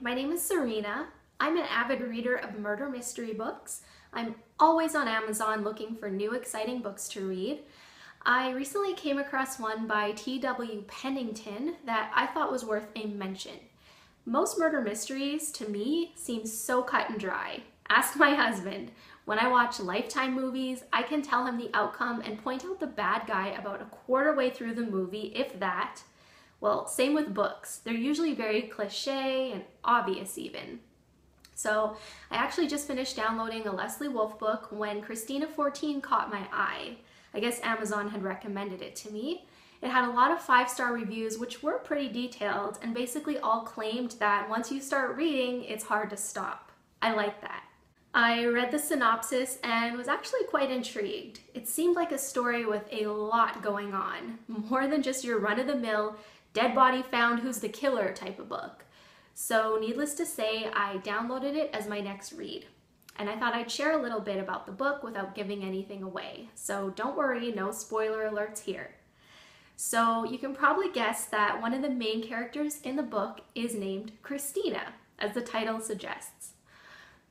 my name is Serena. I'm an avid reader of murder mystery books. I'm always on Amazon looking for new exciting books to read. I recently came across one by T.W. Pennington that I thought was worth a mention. Most murder mysteries, to me, seem so cut and dry. Ask my husband. When I watch Lifetime movies, I can tell him the outcome and point out the bad guy about a quarter way through the movie, if that. Well, same with books. They're usually very cliche and obvious even. So I actually just finished downloading a Leslie Wolf book when Christina14 caught my eye. I guess Amazon had recommended it to me. It had a lot of 5-star reviews, which were pretty detailed and basically all claimed that once you start reading, it's hard to stop. I like that. I read the synopsis and was actually quite intrigued. It seemed like a story with a lot going on, more than just your run-of-the-mill, dead body found who's the killer type of book. So needless to say, I downloaded it as my next read. And I thought I'd share a little bit about the book without giving anything away. So don't worry, no spoiler alerts here. So you can probably guess that one of the main characters in the book is named Christina, as the title suggests.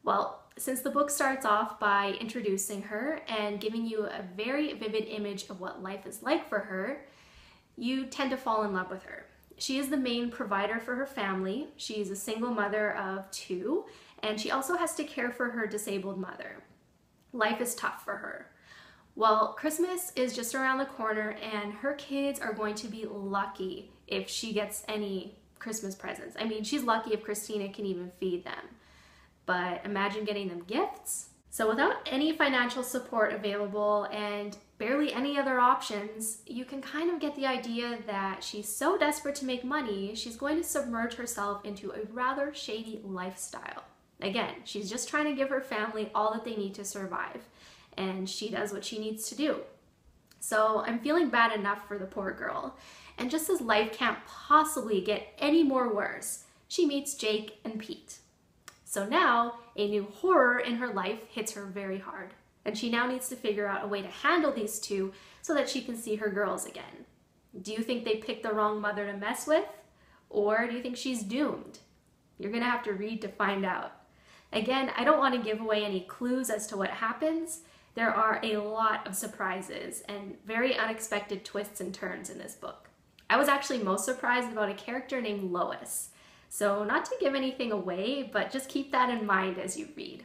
Well, since the book starts off by introducing her and giving you a very vivid image of what life is like for her, you tend to fall in love with her. She is the main provider for her family. She's a single mother of 2, and she also has to care for her disabled mother. Life is tough for her. Well, Christmas is just around the corner, and her kids are going to be lucky if she gets any Christmas presents. I mean, she's lucky if Christina can even feed them. But imagine getting them gifts. So without any financial support available and barely any other options, you can kind of get the idea that she's so desperate to make money, she's going to submerge herself into a rather shady lifestyle. Again, she's just trying to give her family all that they need to survive, and she does what she needs to do. So I'm feeling bad enough for the poor girl, and just as life can't possibly get any more worse, she meets Jake and Pete. So now, a new horror in her life hits her very hard, and she now needs to figure out a way to handle these two so that she can see her girls again. Do you think they picked the wrong mother to mess with? Or do you think she's doomed? You're gonna have to read to find out. Again, I don't want to give away any clues as to what happens. There are a lot of surprises and very unexpected twists and turns in this book. I was actually most surprised about a character named Lois. So not to give anything away, but just keep that in mind as you read.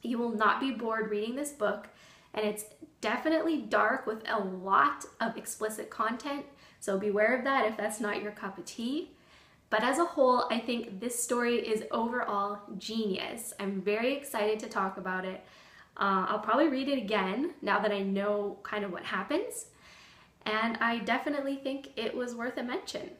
You will not be bored reading this book, and it's definitely dark with a lot of explicit content, so beware of that if that's not your cup of tea. But as a whole, I think this story is overall genius. I'm very excited to talk about it. I'll probably read it again now that I know kind of what happens, and I definitely think it was worth a mention.